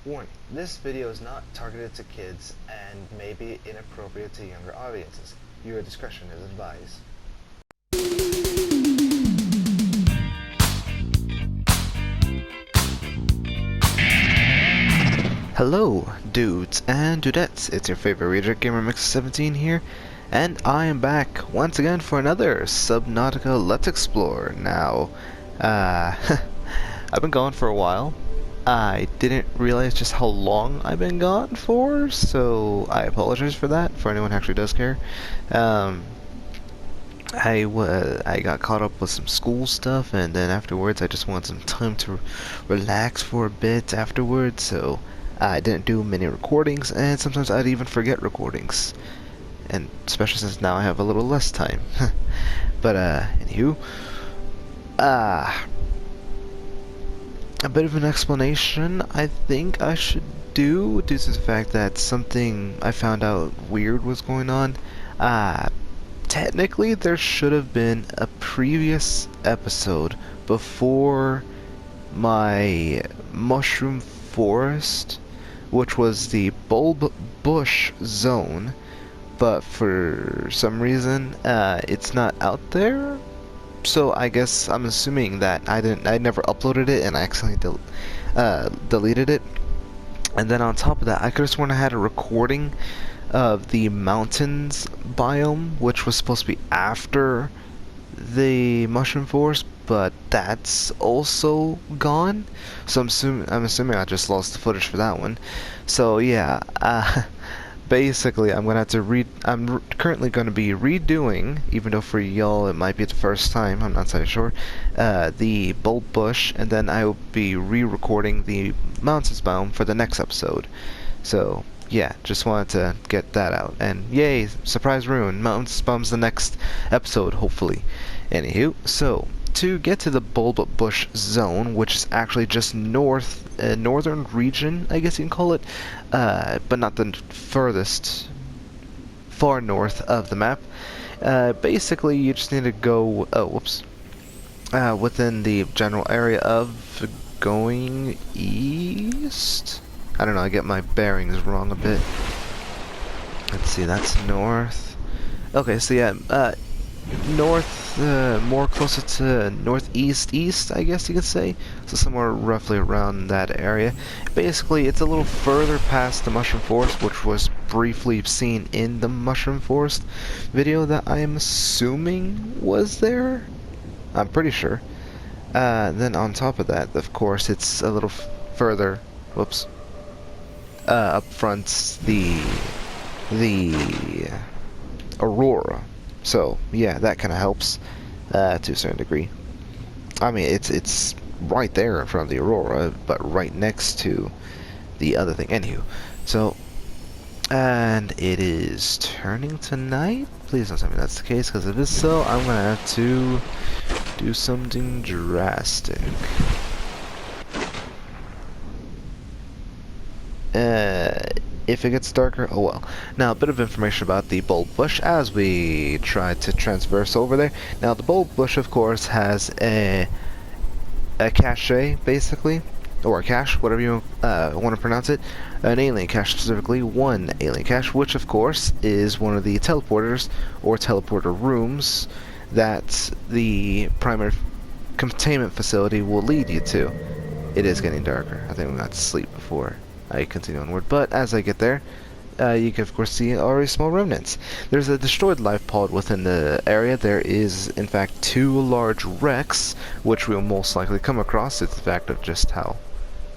Warning, this video is not targeted to kids and may be inappropriate to younger audiences. Your discretion is advised. Hello, dudes and dudettes. It's your favorite reader, GamerMix17 here, and I am back once again for another Subnautica Let's Explore. Now, I've been gone for a while. I didn't realize just how long I've been gone for, so I apologize for that, for anyone who actually does care. I got caught up with some school stuff, and then afterwards I just wanted some time to relax for a bit afterwards, so I didn't do many recordings, and sometimes I'd even forget recordings. And especially since now I have a little less time. But, anywho, a bit of an explanation I think I should do due to the fact that something I found out weird was going on. Technically there should have been a previous episode before my mushroom forest, which was the bulb bush zone, but for some reason it's not out there. So I guess I'm assuming that I never uploaded it and I accidentally deleted it. And then on top of that, I could have sworn I had a recording of the mountains biome, which was supposed to be after the mushroom forest, but that's also gone. So I'm assuming I just lost the footage for that one. So yeah, basically, I'm currently going to be redoing, even though for y'all it might be the first time, I'm not entirely sure, the bulb bush, and then I will be re-recording the mountains biome for the next episode. So yeah, just wanted to get that out. And yay, surprise ruin, mountains biome's the next episode, hopefully. Anywho, so to get to the bulb bush zone, which is actually just northern region, I guess you can call it, but not the furthest far north of the map. Basically, you just need to go, within the general area of going east. I don't know, I get my bearings wrong a bit. Let's see, that's north. Okay, so yeah, north, more closer to northeast east, I guess you could say. So somewhere roughly around that area. Basically, it's a little further past the mushroom forest, which was briefly seen in the mushroom forest video that I am assuming was there. I'm pretty sure. Then on top of that, of course, it's a little further. Whoops. Up front, the aurora. So yeah, that kind of helps to a certain degree. I mean, it's right there in front of the aurora, but right next to the other thing. Anywho, so and it is turning to night. Please don't tell me that's the case, because if it's so, I'm gonna have to do something drastic. If it gets darker, oh well. Now, a bit of information about the bulb bush as we try to transverse over there. Now, the bulb bush, of course, has a cache, basically, or a cache, whatever you want to pronounce it. An alien cache, specifically, one alien cache, which, of course, is one of the teleporters, or teleporter rooms, that the primary containment facility will lead you to. It is getting darker. I think we got to sleep before I continue onward, but as I get there, you can of course see already small remnants. There's a destroyed life pod within the area. There is in fact two large wrecks, which we'll most likely come across. It's the fact of just how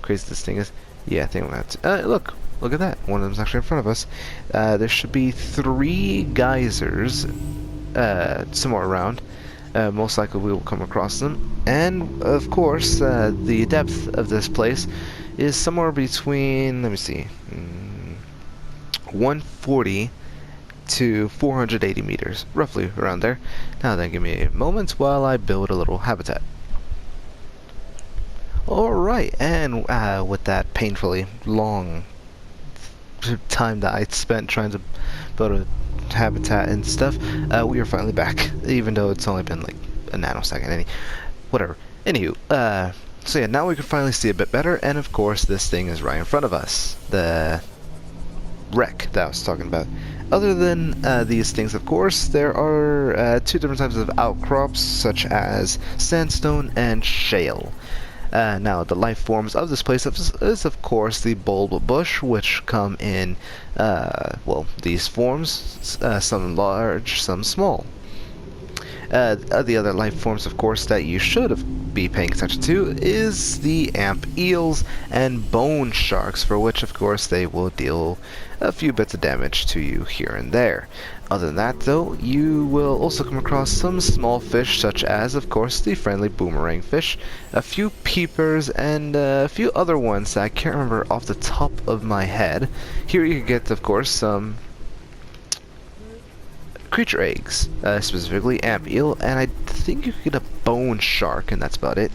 crazy this thing is. Yeah, I think we'll have to, look at that. One of them's actually in front of us. There should be 3 geysers somewhere around. Most likely we will come across them, and of course the depth of this place is somewhere between, let me see, 140 to 480 meters, roughly around there. Now then, give me a moment while I build a little habitat. Alright, and with that painfully long time that I spent trying to build a habitat and stuff, we are finally back, even though it's only been like a nanosecond. Whatever. Anywho, So yeah, now we can finally see a bit better, and of course this thing is right in front of us. The wreck that I was talking about. Other than these things, of course, there are two different types of outcrops, such as sandstone and shale. Now, the life forms of this place is of course, the bulb bush, which come in, well, these forms, some large, some small. The other life forms, of course, that you should be paying attention to is the amp eels and bone sharks, for which, of course, they will deal a few bits of damage to you here and there. Other than that, though, you will also come across some small fish, such as, of course, the friendly boomerang fish, a few peepers, and a few other ones that I can't remember off the top of my head. Here you can get, of course, some creature eggs, specifically amp eel, and I think you could get a bone shark, and that's about it.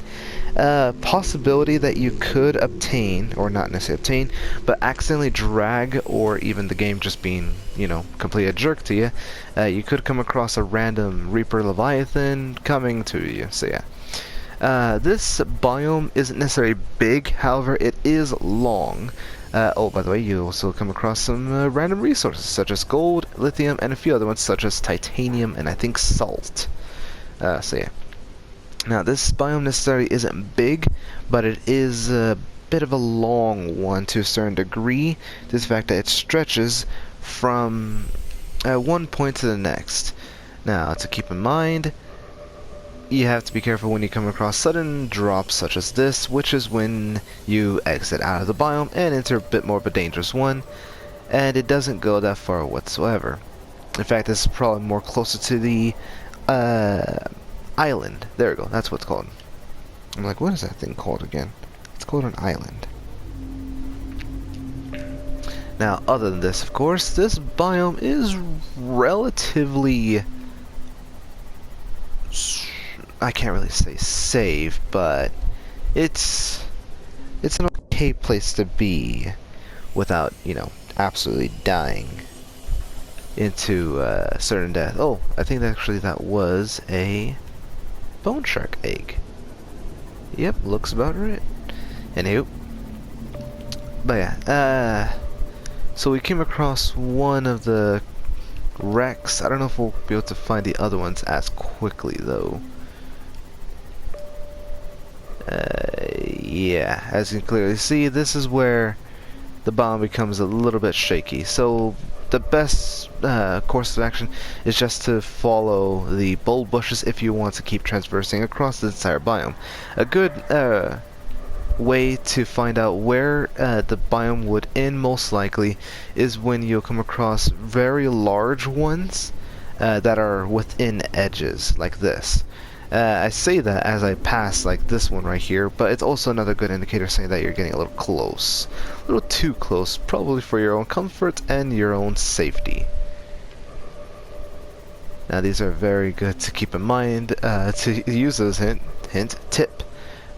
Possibility that you could obtain, or not necessarily obtain, but accidentally drag, or even the game just being, you know, completely a jerk to you, you could come across a random Reaper Leviathan coming to you, so yeah. This biome isn't necessarily big, however, it is long. Oh, by the way, you also come across some random resources, such as gold, lithium, and a few other ones, such as titanium and I think salt. So yeah. Now, this biome necessarily isn't big, but it is a bit of a long one to a certain degree, due to the fact that it stretches from one point to the next. Now, to keep in mind, you have to be careful when you come across sudden drops such as this, which is when you exit out of the biome and enter a bit more of a dangerous one, and it doesn't go that far whatsoever. In fact, this is probably more closer to the island. There we go, that's what it's called. I'm like, what is that thing called again? It's called an island. Now, other than this, of course, this biome is relatively, I can't really say safe, but it's an okay place to be without, you know, absolutely dying into certain death. Oh, I think actually that was a bone shark egg. Yep, looks about right. Anywho, but yeah, so we came across one of the wrecks. I don't know if we'll be able to find the other ones as quickly though. Yeah, as you can clearly see, this is where the bomb becomes a little bit shaky. So the best course of action is just to follow the bulb bushes if you want to keep transversing across the entire biome. A good way to find out where the biome would end most likely is when you'll come across very large ones that are within edges, like this. I say that as I pass like this one right here, but it's also another good indicator saying that you're getting a little close. A little too close, probably for your own comfort and your own safety. Now these are very good to keep in mind, to use as hint tip,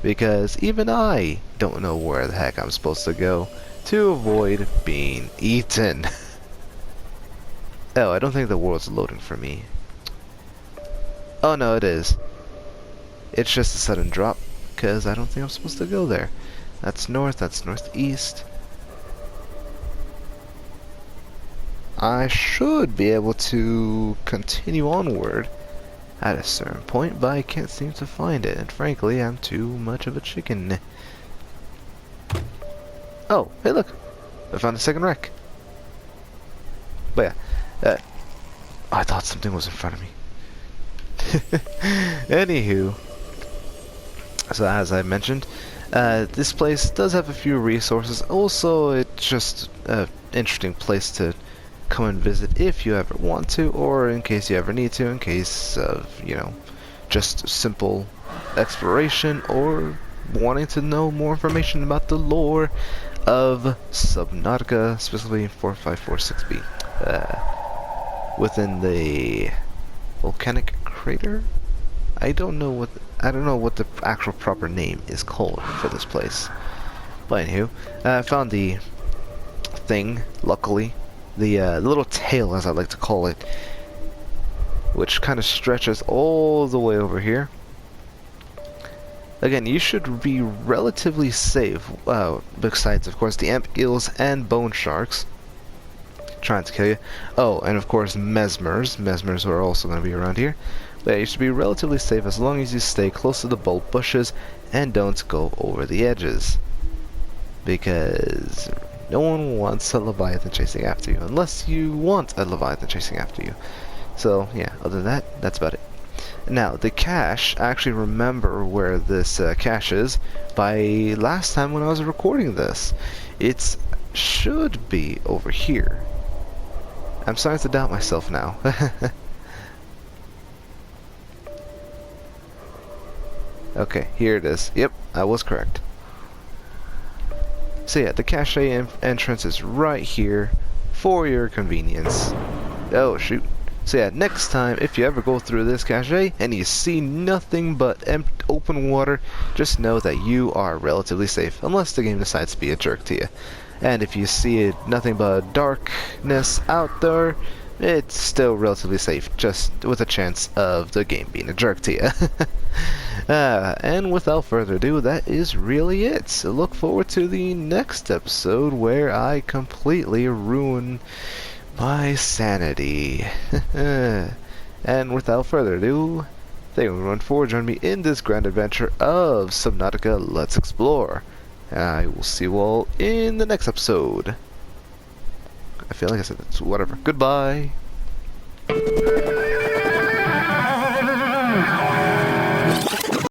because even I don't know where the heck I'm supposed to go to avoid being eaten. Oh, I don't think the world's loading for me. Oh no, it is. It's just a sudden drop, because I don't think I'm supposed to go there. That's north, that's northeast. I should be able to continue onward at a certain point, but I can't seem to find it, and frankly, I'm too much of a chicken. Oh, hey look! I found a second wreck. But yeah, I thought something was in front of me. Anywho, so as I mentioned, this place does have a few resources. Also, it's just an interesting place to come and visit if you ever want to, or in case you ever need to, in case of, you know, just simple exploration, or wanting to know more information about the lore of Subnautica, specifically 4546b, within the volcanic crater. I don't know what the actual proper name is called for this place. But anywho, I found the thing, luckily. The little tail, as I like to call it, which kind of stretches all the way over here. Again, you should be relatively safe, besides, of course, the amp eels and bone sharks trying to kill you. Oh, and of course, mesmers. Mesmers are also going to be around here. But yeah, you should be relatively safe as long as you stay close to the bulb bushes and don't go over the edges. Because no one wants a leviathan chasing after you, unless you want a leviathan chasing after you. So, yeah, other than that, that's about it. Now, the cache, I actually remember where this cache is by last time when I was recording this. It should be over here. I'm starting to doubt myself now. Okay, here it is. Yep, I was correct. So yeah, the cache entrance is right here for your convenience. Oh shoot. So yeah, next time if you ever go through this cache and you see nothing but open water, just know that you are relatively safe, unless the game decides to be a jerk to you. And if you see nothing but darkness out there, it's still relatively safe, just with a chance of the game being a jerk to you. And without further ado, that is really it. So look forward to the next episode where I completely ruin my sanity. And without further ado, thank you everyone for joining me in this grand adventure of Subnautica Let's Explore. I will see you all in the next episode. I feel like I said it's whatever. Goodbye.